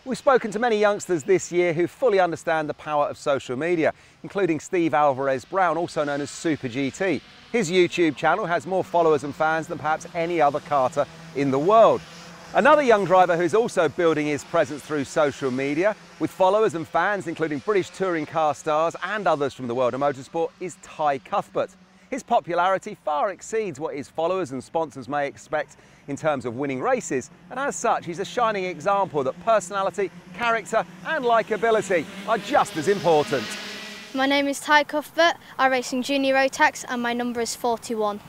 We've spoken to many youngsters this year who fully understand the power of social media, including Steve Alvarez Brown, also known as Super GT. His YouTube channel has more followers and fans than perhaps any other karter in the world. Another young driver who's also building his presence through social media, with followers and fans including British touring car stars and others from the world of motorsport, is Ty Cuthbert. His popularity far exceeds what his followers and sponsors may expect in terms of winning races, and as such he's a shining example that personality, character and likeability are just as important. My name is Ty Cuthbert, I race in Jnr Rotax and my number is 41.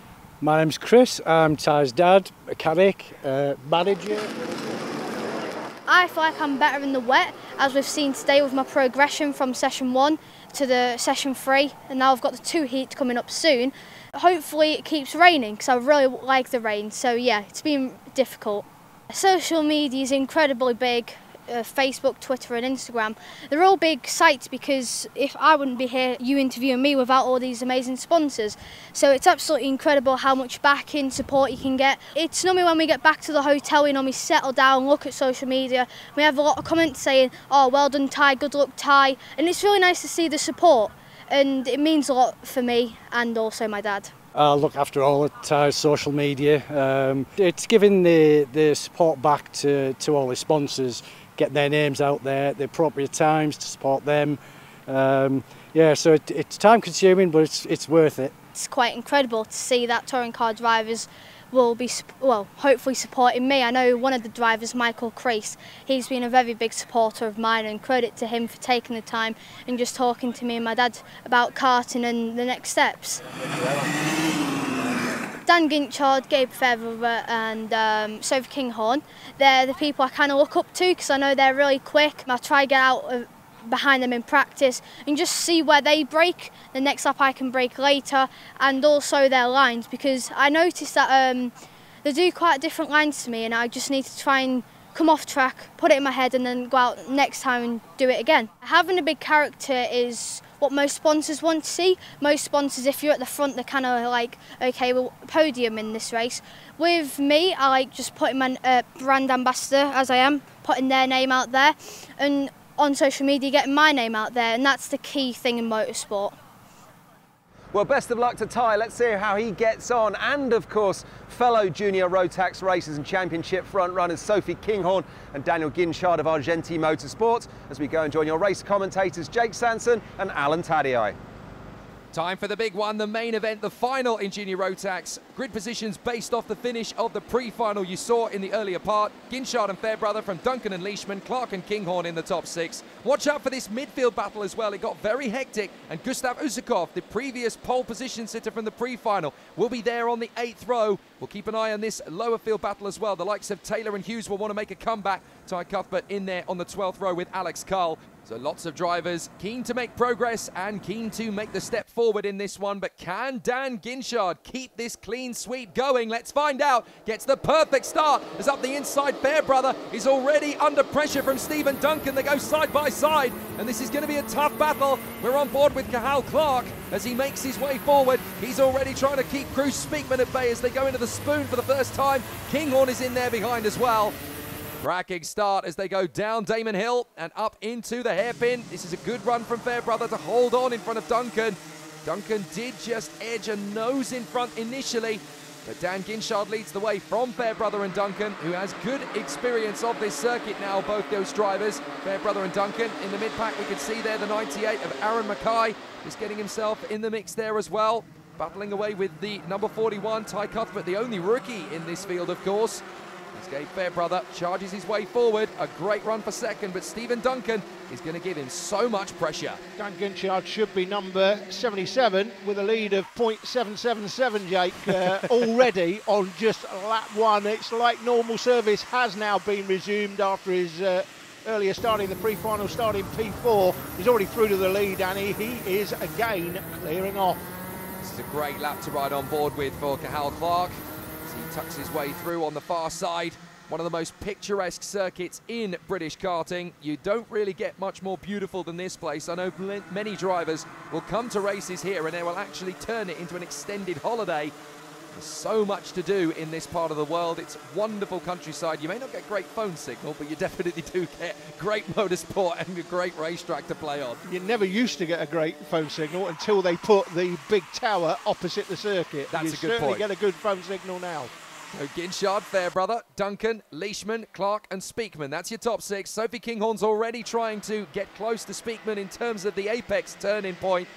My name's Chris, I'm Ty's dad, mechanic, manager. I feel like I'm better in the wet, as we've seen today with my progression from session 1 to the session 3, and now I've got the 2 heats coming up soon. Hopefully it keeps raining because I really like the rain, so yeah, it's been difficult. Social media is incredibly big. Facebook, Twitter and Instagram, they're all big sites because if I wouldn't be here, you interviewing me without all these amazing sponsors. So it's absolutely incredible how much backing, support you can get. It's normally when we get back to the hotel, we settle down, look at social media, we have a lot of comments saying, oh, well done Ty, good luck Ty, and it's really nice to see the support, and it means a lot for me and also my dad. I look after all of Ty's social media. It's giving the support back to all the sponsors, get their names out there at the appropriate times to support them. Yeah, so it's time consuming, but it's worth it. It's quite incredible to see that touring car drivers will be, well, hopefully supporting me. I know one of the drivers, Michael Crease, he's been a very big supporter of mine, and credit to him for taking the time and just talking to me and my dad about karting and the next steps. Dan Ginchard, Gabe Fairbrother and Sophie Kinghorn, they're the people I kind of look up to because I know they're really quick. I try to get out behind them in practice and just see where they brake, the next lap I can brake later, and also their lines, because I noticed that they do quite different lines to me and I just need to try and come off track, put it in my head and then go out next time and do it again. Having a big character is what most sponsors want to see. Most sponsors, if you're at the front, they're kind of like, okay, well, podium in this race. With me, I like just putting my brand ambassador, as I am, putting their name out there, and on social media getting my name out there, and that's the key thing in motorsport. Well, best of luck to Ty. Let's see how he gets on. And of course, fellow Jnr Rotax racers and championship front runners Sophie Kinghorn and Daniel Ginchard of Argenti Motorsports as we go and join your race commentators Jake Sanson and Alan Taddei. Time for the big one, the main event, the final in Jnr Rotax. Grid positions based off the finish of the pre-final you saw in the earlier part. Ginchard and Fairbrother from Duncan and Leishman, Clark and Kinghorn in the top 6. Watch out for this midfield battle as well. It got very hectic, and Gustav Usakov, the previous pole position sitter from the pre-final, will be there on the 8th row. We'll keep an eye on this lower field battle as well. The likes of Taylor and Hughes will want to make a comeback. Ty Cuthbert in there on the 12th row with Alex Carl. So lots of drivers keen to make progress and keen to make the step forward in this one. But can Dan Ginchard keep this clean sweep going? Let's find out. Gets the perfect start as up the inside. Fairbrother is already under pressure from Stephen Duncan. They go side by side, and this is going to be a tough battle. We're on board with Cahal Clark as he makes his way forward. He's already trying to keep Cruz Speakman at bay as they go into the spoon for the first time. Kinghorn is in there behind as well. Cracking start as they go down Damon Hill and up into the hairpin. This is a good run from Fairbrother to hold on in front of Duncan. Duncan did just edge a nose in front initially, but Dan Ginchard leads the way from Fairbrother and Duncan, who has good experience of this circuit now, both those drivers. Fairbrother and Duncan in the mid-pack. We can see there the 98 of Aaron Mackay just getting himself in the mix there as well. Battling away with the number 41, Ty Cuthbert, the only rookie in this field, of course. As Gabe Fairbrother charges his way forward. A great run for second, but Stephen Duncan is going to give him so much pressure. Dan Ginchard should be number 77 with a lead of 0.777, Jake, already on just lap 1. It's like normal service has now been resumed after his earlier starting the pre-final start in P4. He's already through to the lead, and he is again clearing off. This is a great lap to ride on board with for Cahal Clark. He tucks his way through on the far side. One of the most picturesque circuits in British karting. You don't really get much more beautiful than this place. I know many drivers will come to races here and they will actually turn it into an extended holiday. There's so much to do in this part of the world. It's wonderful countryside. You may not get great phone signal, but you definitely do get great motorsport and a great racetrack to play on. You never used to get a great phone signal until they put the big tower opposite the circuit. That's a good certainly point. Get a good phone signal now. So Ginchard, Fairbrother, Duncan, Leishman, Clark and Speakman. That's your top 6. Sophie Kinghorn's already trying to get close to Speakman in terms of the apex turning point.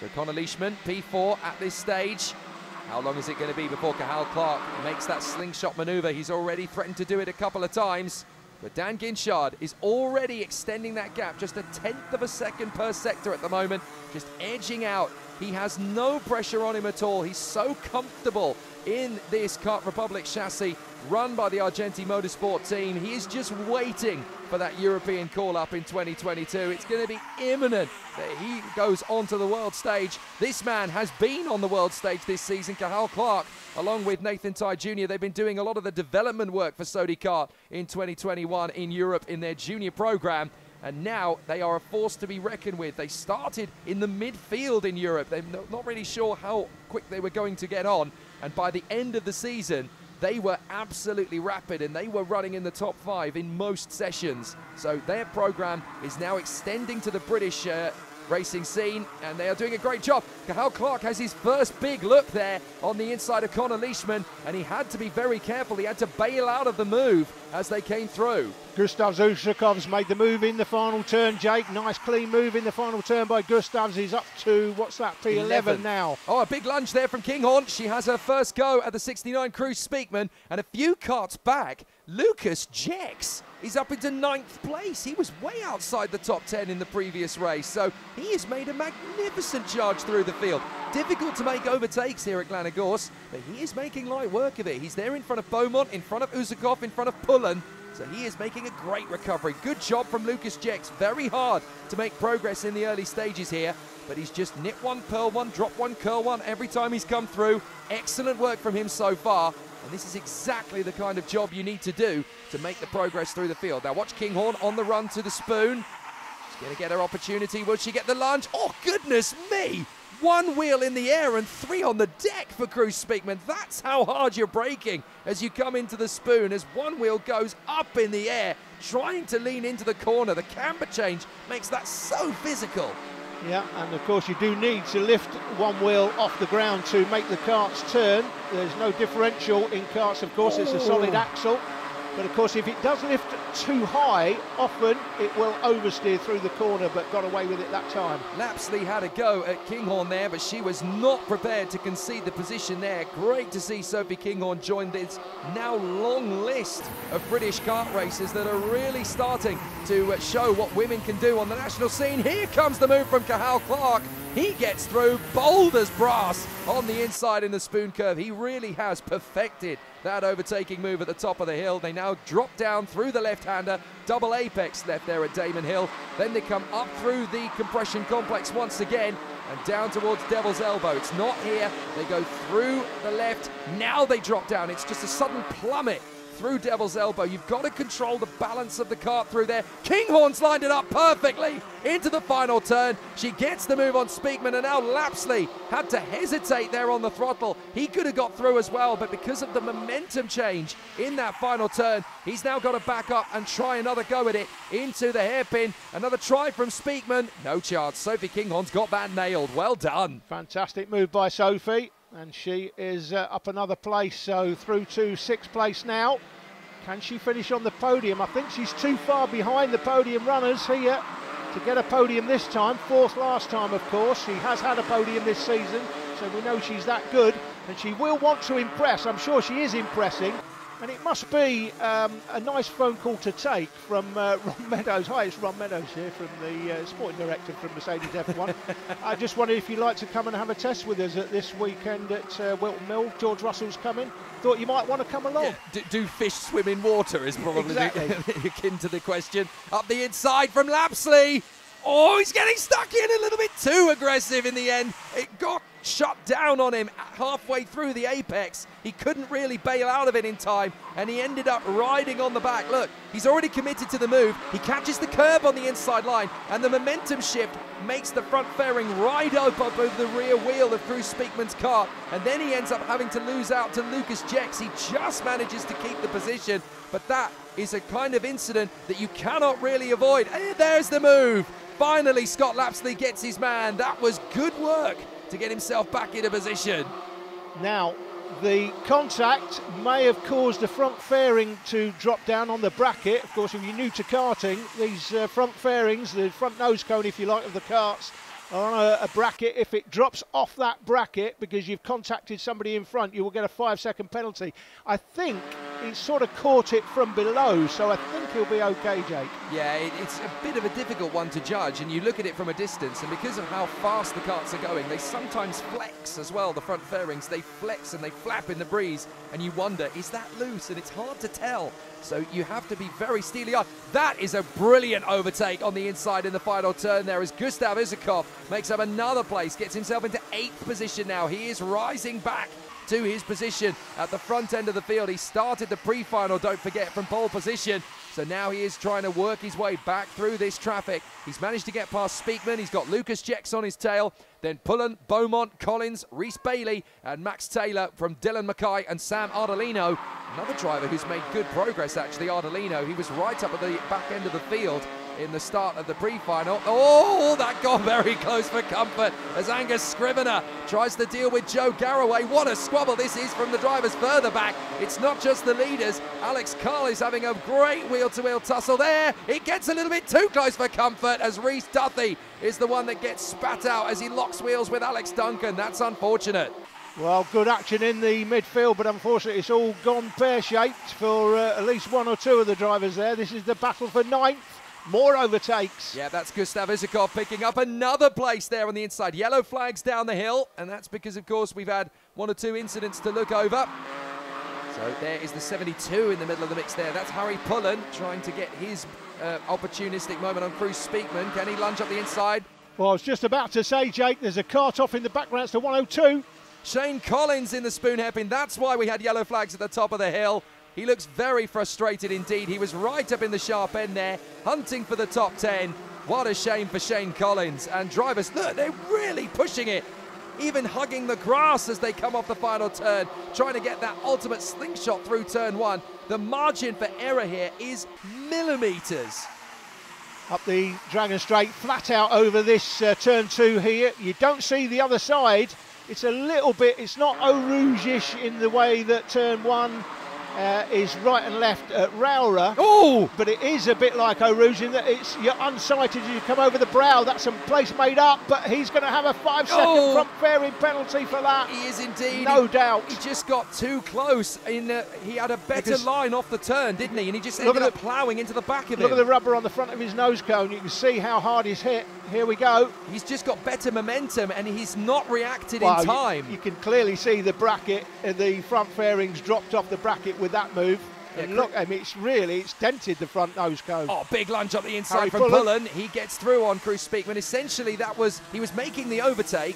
So Connor Leishman, P4 at this stage. How long is it going to be before Cathal Clark makes that slingshot manoeuvre? He's already threatened to do it a couple of times. But Dan Ginchard is already extending that gap, just a 1/10 of a second per sector at the moment, just edging out. He has no pressure on him at all. He's so comfortable in this Kart Republic chassis run by the Argenti Motorsport team. He is just waiting for that European call-up in 2022. It's going to be imminent that he goes onto the world stage. This man has been on the world stage this season. Cathal Clark, along with Nathan Ty Jr., they've been doing a lot of the development work for Sodi Kart in 2021 in Europe in their junior program. And now they are a force to be reckoned with. They started in the midfield in Europe. They're not really sure how quick they were going to get on. And by the end of the season, they were absolutely rapid and they were running in the top 5 in most sessions. So their program is now extending to the British racing scene, and they are doing a great job. Cathal Clark has his first big look there on the inside of Connor Leishman, and he had to be very careful. He had to bail out of the move as they came through. Gustav Zushakov's made the move in the final turn, Jake. Nice clean move in the final turn by Gustavs. He's up to, what's that, P11 now. Oh, a big lunge there from Kinghorn. She has her first go at the 69 Cruise Speakman, and a few karts back, Lucas Jex is up into 9th place. He was way outside the top 10 in the previous race, so he has made a magnificent charge through the field. Difficult to make overtakes here at Glanagorse, but he is making light work of it. He's there in front of Beaumont, in front of Uzakov, in front of Pullen, so he is making a great recovery. Good job from Lucas Jex. Very hard to make progress in the early stages here, but he's just nip one, pearl one, drop one, curl one every time he's come through. Excellent work from him so far. And this is exactly the kind of job you need to do to make the progress through the field. Now watch Kinghorn on the run to the spoon. She's going to get her opportunity. Will she get the lunge? Oh, goodness me! 1 wheel in the air and 3 on the deck for Cruise Speakman. That's how hard you're braking as you come into the spoon, as 1 wheel goes up in the air, trying to lean into the corner. The camber change makes that so physical. Yeah, and of course you do need to lift 1 wheel off the ground to make the karts turn. There's no differential in karts, of course. It's a solid axle. But of course, if it does lift too high, often it will oversteer through the corner, but got away with it that time. Lapsley had a go at Kinghorn there, but she was not prepared to concede the position there. Great to see Sophie Kinghorn join this now long list of British kart racers that are really starting to show what women can do on the national scene. Here comes the move from Cathal Clark. He gets through bold as brass on the inside in the spoon curve. He really has perfected that overtaking move at the top of the hill. They now drop down through the left-hander, double apex left there at Damon Hill. Then they come up through the compression complex once again and down towards Devil's Elbow. It's not here. They go through the left. Now they drop down. It's just a sudden plummet through Devil's Elbow. You've got to control the balance of the kart through there. Kinghorn's lined it up perfectly into the final turn. She gets the move on Speakman, and now Lapsley had to hesitate there on the throttle. He could have got through as well, but because of the momentum change in that final turn, he's now got to back up and try another go at it into the hairpin. Another try from Speakman. No chance. Sophie Kinghorn's got that nailed. Well done. Fantastic move by Sophie. And she is up another place, so through to 6th place now. Can she finish on the podium? I think she's too far behind the podium runners here to get a podium this time. 4th last time, of course. She has had a podium this season, so we know she's that good. And she will want to impress. I'm sure she is impressing. And it must be a nice phone call to take from Ron Meadows. Hi, it's Ron Meadows here from the sporting director from Mercedes F1. I just wondered if you'd like to come and have a test with us at this weekend at Wilton Mill. George Russell's coming. Thought you might want to come along. Yeah, do fish swim in water is probably akin to the question. Up the inside from Lapsley. Oh, he's getting stuck in a little bit too aggressive in the end. It got shut down on him halfway through the apex. He couldn't really bail out of it in time, and he ended up riding on the back. Look, he's already committed to the move. He catches the curb on the inside line, and the momentum shift makes the front fairing ride up over the rear wheel of Cruz Speakman's car, and then he ends up having to lose out to Lucas Jex. He just manages to keep the position, but that is a kind of incident that you cannot really avoid. And there's the move. Finally, Scott Lapsley gets his man. That was good work to get himself back into position. Now, the contact may have caused the front fairing to drop down on the bracket. Of course, if you're new to karting, these front fairings, the front nose cone, if you like, of the karts, are on a bracket. If it drops off that bracket because you've contacted somebody in front, you will get a 5-second penalty. I think he sort of caught it from below, so I think he'll be okay, Jake. Yeah, it's a bit of a difficult one to judge, and you look at it from a distance, and because of how fast the karts are going, they sometimes flex as well, the front fairings. They flex and they flap in the breeze, and you wonder, is that loose? And it's hard to tell. So you have to be very steely-eyed. That is a brilliant overtake on the inside in the final turn there as Gustav Isakov makes up another place, gets himself into 8th position now. He is rising back to his position at the front end of the field. He started the pre-final, don't forget, from pole position. So now he is trying to work his way back through this traffic. He's managed to get past Speakman. He's got Lucas Jex on his tail. Then Pullen, Beaumont, Collins, Reese Bailey, and Max Taylor from Dylan Mackay and Sam Ardolino. Another driver who's made good progress, actually, Ardolino. He was right up at the back end of the field in the start of the pre-final. Oh, that got very close for comfort as Angus Scrivener tries to deal with Joe Garraway. What a squabble this is from the drivers further back. It's not just the leaders. Alex Carl is having a great wheel-to-wheel tussle there. It gets a little bit too close for comfort as Reese Duthie is the one that gets spat out as he locks wheels with Alex Duncan. That's unfortunate. Well, good action in the midfield, but unfortunately it's all gone pear-shaped for at least one or two of the drivers there. This is the battle for 9th. More overtakes. Yeah, that's Gustav Isakov picking up another place there on the inside. Yellow flags down the hill, and that's because, of course, we've had 1 or 2 incidents to look over. So there is the 72 in the middle of the mix there. That's Harry Pullen trying to get his opportunistic moment on Cruz Speakman. Can he lunge up the inside? Well, I was just about to say, Jake, there's a kart off in the background. It's the 102. Shane Collins in the spoon hairpin. That's why we had yellow flags at the top of the hill. He looks very frustrated indeed. He was right up in the sharp end there, hunting for the top 10. What a shame for Shane Collins. And drivers, look, they're really pushing it, even hugging the grass as they come off the final turn, trying to get that ultimate slingshot through turn 1. The margin for error here is millimetres. Up the Dragon Straight, flat out over this turn 2 here. You don't see the other side. It's a little bit, it's not Eau Rouge-ish in the way that turn 1 is right and left at Rowra. Oh! But it is a bit like Eau Rouge in that it's, you're unsighted as you come over the brow. That's a place made up, but he's going to have a 5-second front fairing penalty for that. He is indeed. No doubt. He just got too close. He had a better line off the turn, didn't he? And he just ended up ploughing into the back of it. Look at the rubber on the front of his nose cone. You can see how hard he's hit. Here we go. He's just got better momentum and he's not reacted in time. You can clearly see the bracket, the front fairings dropped off the bracket with that move. Yeah, and look, I mean, it's dented the front nose cone. Oh, big lunge up the inside from Pullen. He gets through on Cruz Speakman. Essentially, he was making the overtake.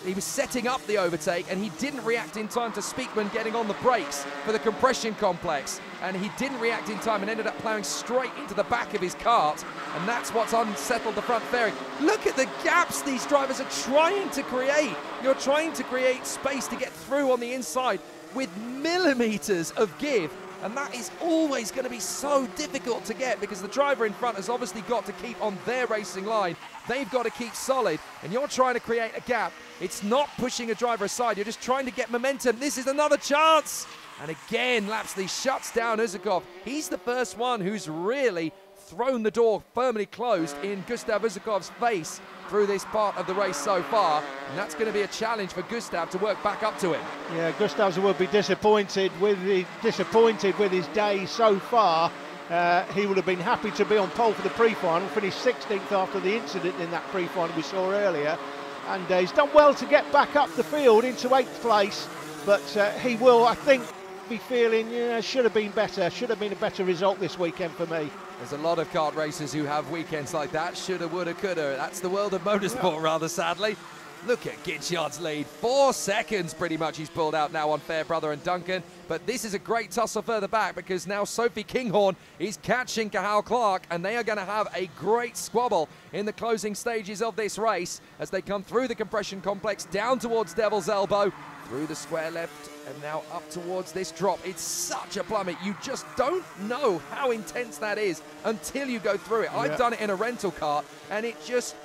He was setting up the overtake, and he didn't react in time to Speakman getting on the brakes for the compression complex. And he didn't react in time and ended up ploughing straight into the back of his kart. And that's what's unsettled the front fairing. Look at the gaps these drivers are trying to create. You're trying to create space to get through on the inside with millimetres of give. And that is always going to be so difficult to get because the driver in front has obviously got to keep on their racing line. They've got to keep solid, and you're trying to create a gap. It's not pushing a driver aside. You're just trying to get momentum. This is another chance. And again, Lapsley shuts down Isakov. He's the first one who's really thrown the door firmly closed in Gustav Isakov's face through this part of the race so far, and that's going to be a challenge for Gustav to work back up to him. Yeah, Gustav will be disappointed with his day so far. He would have been happy to be on pole for the pre-final, finished 16th after the incident in that pre-final we saw earlier, and he's done well to get back up the field into 8th place, but he will, I think, be feeling, should have been better, should have been a better result this weekend for me. There's a lot of kart racers who have weekends like that, shoulda, woulda, coulda. That's the world of motorsport, rather sadly. Look at Ginchard's lead. 4 seconds pretty much he's pulled out now on Fairbrother and Duncan. But this is a great tussle further back because now Sophie Kinghorn is catching Cathal Clark, and they are going to have a great squabble in the closing stages of this race as they come through the compression complex down towards Devil's Elbow, through the square left, and now up towards this drop. It's such a plummet. You just don't know how intense that is until you go through it. Yeah. I've done it in a rental car, and it just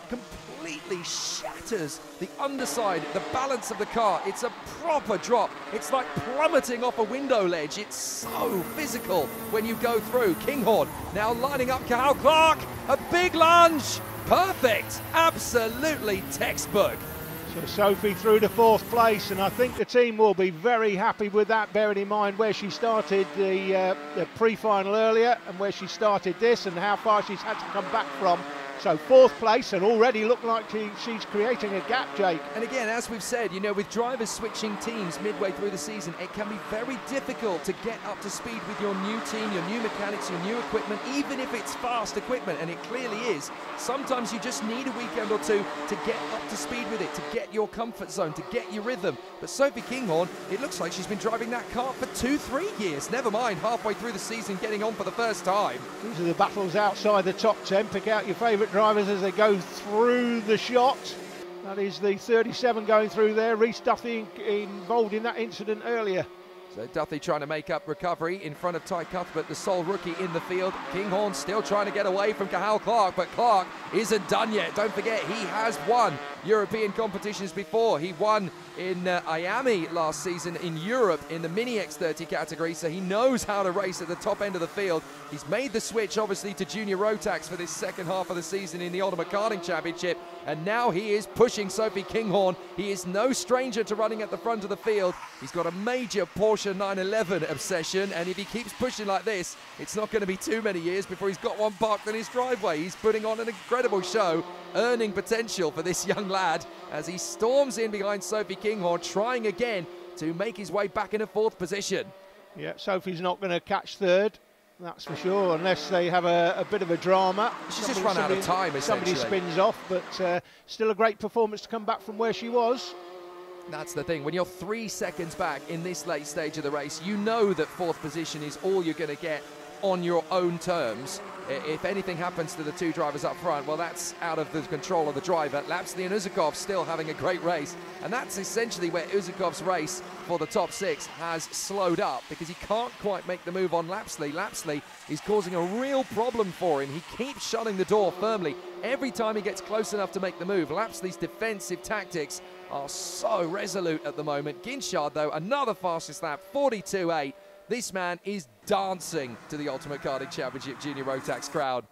completely shatters the underside, the balance of the car. It's a proper drop. It's like plummeting off a window ledge. It's so physical when you go through. Kinghorn now lining up Cathal Clark. A big lunge. Perfect. Absolutely textbook. So Sophie through to 4th place, and I think the team will be very happy with that, bearing in mind where she started the pre-final earlier and where she started this and how far she's had to come back from. So 4th place, and already look like she's creating a gap, Jake. And again, as we've said, you know, with drivers switching teams midway through the season, it can be very difficult to get up to speed with your new team, your new mechanics, your new equipment, even if it's fast equipment, and it clearly is. Sometimes you just need a weekend or two to get up to speed with it, to get your comfort zone, to get your rhythm. But Sophie Kinghorn, it looks like she's been driving that car for 2-3 years. Never mind, halfway through the season, getting on for the first time. These are the battles outside the top 10. Pick out your favourite drivers as they go through the shot. That is the 37 going through there. Reese Duffy involved in that incident earlier. So Duffy trying to make up recovery in front of Ty Cuthbert, the sole rookie in the field. Kinghorn still trying to get away from Cathal Clark, but Clark isn't done yet. Don't forget, he has won European competitions before. He won in Miami last season in Europe in the Mini X30 category, so he knows how to race at the top end of the field. He's made the switch, obviously, to Jnr Rotax for this second half of the season in the Ultimate Karting Championship, and now he is pushing Sophie Kinghorn. He is no stranger to running at the front of the field. He's got a major Porsche 911 obsession, and if he keeps pushing like this, it's not going to be too many years before he's got one parked in his driveway. He's putting on an incredible show, earning potential for this young lad as he storms in behind Sophie Kinghorn, trying again to make his way back into 4th position. Yeah, Sophie's not going to catch 3rd, that's for sure, unless they have a bit of a drama. She's just run out of time, essentially. Somebody spins off, but still a great performance to come back from where she was. That's the thing. When you're 3 seconds back in this late stage of the race, you know that 4th position is all you're going to get on your own terms. If anything happens to the 2 drivers up front, well, that's out of the control of the driver. Lapsley and Uzakov still having a great race, and that's essentially where Uzakov's race for the top 6 has slowed up because he can't quite make the move on Lapsley. Lapsley is causing a real problem for him. He keeps shutting the door firmly every time he gets close enough to make the move. Lapsley's defensive tactics are so resolute at the moment. Ginchard, though, another fastest lap, 42.8. This man is dancing to the Ultimate Karting Championship Jnr Rotax crowd.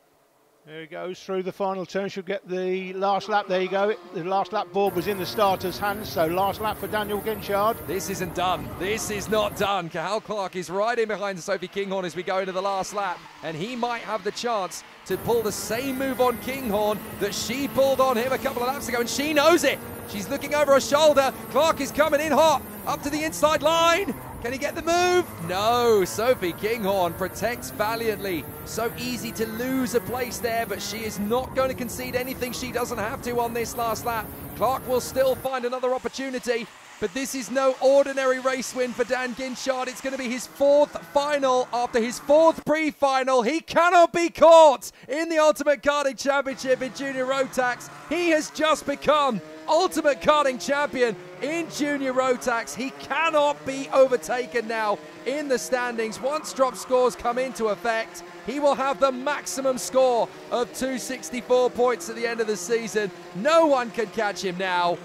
There he goes through the final turn. She'll get the last lap. There you go. The last lap board was in the starter's hands, so last lap for Daniel Ginchard. This isn't done. This is not done. Cathal Clark is right in behind Sophie Kinghorn as we go into the last lap, and he might have the chance to pull the same move on Kinghorn that she pulled on him a couple of laps ago, and she knows it. She's looking over her shoulder. Clark is coming in hot, up to the inside line. Can he get the move? No, Sophie Kinghorn protects valiantly. So easy to lose a place there, but she is not going to concede anything she doesn't have to on this last lap. Clark will still find another opportunity, but this is no ordinary race win for Dan Ginchard. It's going to be his 4th final after his 4th pre-final. He cannot be caught in the Ultimate Karting Championship in Jnr Rotax. He has just become Ultimate Karting Champion in Jnr Rotax. He cannot be overtaken now in the standings. Once drop scores come into effect, he will have the maximum score of 264 points at the end of the season. No one can catch him now.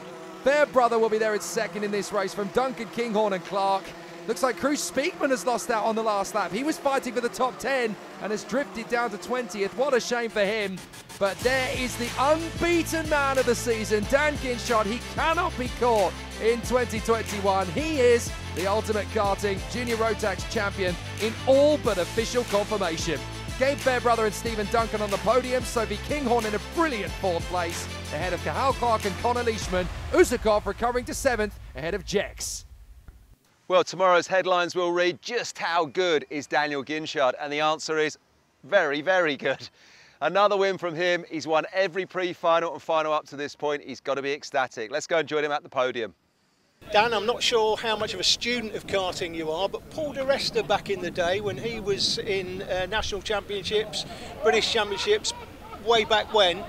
Fairbrother will be there in 2nd in this race from Duncan, Kinghorn and Clark. Looks like Cruz Speakman has lost out on the last lap. He was fighting for the top 10 and has drifted down to 20th. What a shame for him. But there is the unbeaten man of the season, Dan Ginchard. He cannot be caught in 2021. He is the Ultimate Karting Jnr Rotax champion in all but official confirmation. Gabe Fairbrother and Stephen Duncan on the podium. Sophie Kinghorn in a brilliant 4th place, ahead of Cathal Clark and Connor Leishman. Uzakov recovering to 7th, ahead of Jex. Well, tomorrow's headlines will read, just how good is Daniel Ginchard? And the answer is very, very good. Another win from him. He's won every pre-final and final up to this point. He's got to be ecstatic. Let's go and join him at the podium. Dan, I'm not sure how much of a student of karting you are, but Paul de Resta back in the day when he was in national championships, British championships, way back when,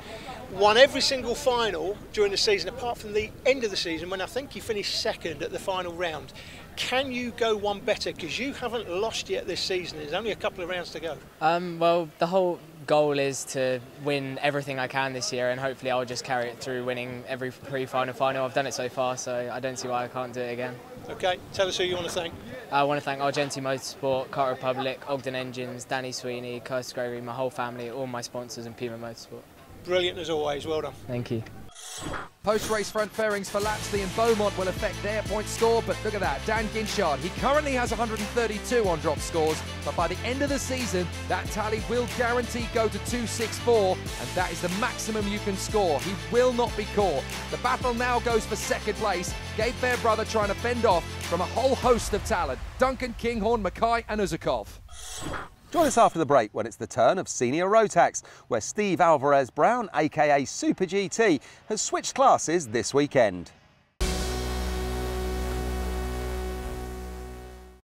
won every single final during the season, apart from the end of the season when I think he finished second at the final round. Can you go one better? Because you haven't lost yet this season. There's only a couple of rounds to go. Well, the whole goal is to win everything I can this year, and hopefully I'll just carry it through, winning every pre-final, final. I've done it so far, so I don't see why I can't do it again. Okay, tell us who you want to thank. I want to thank Jnr Motorsport, Car Republic, Ogden Engines, Danny Sweeney, Kirsty Gravy, my whole family, all my sponsors, and Puma Motorsport. Brilliant as always, well done. Thank you. Post-race front fairings for Lapsley and Beaumont will affect their point score, but look at that, Dan Ginchard, he currently has 132 on drop scores, but by the end of the season, that tally will guarantee go to 264, and that is the maximum you can score. He will not be caught. The battle now goes for second place. Gabe Fairbrother trying to fend off from a whole host of talent. Duncan, Kinghorn, Mackay and Uzakov. Join us after the break when it's the turn of Jnr Rotax, where Steve Alvarez Brown, aka Super GT, has switched classes this weekend.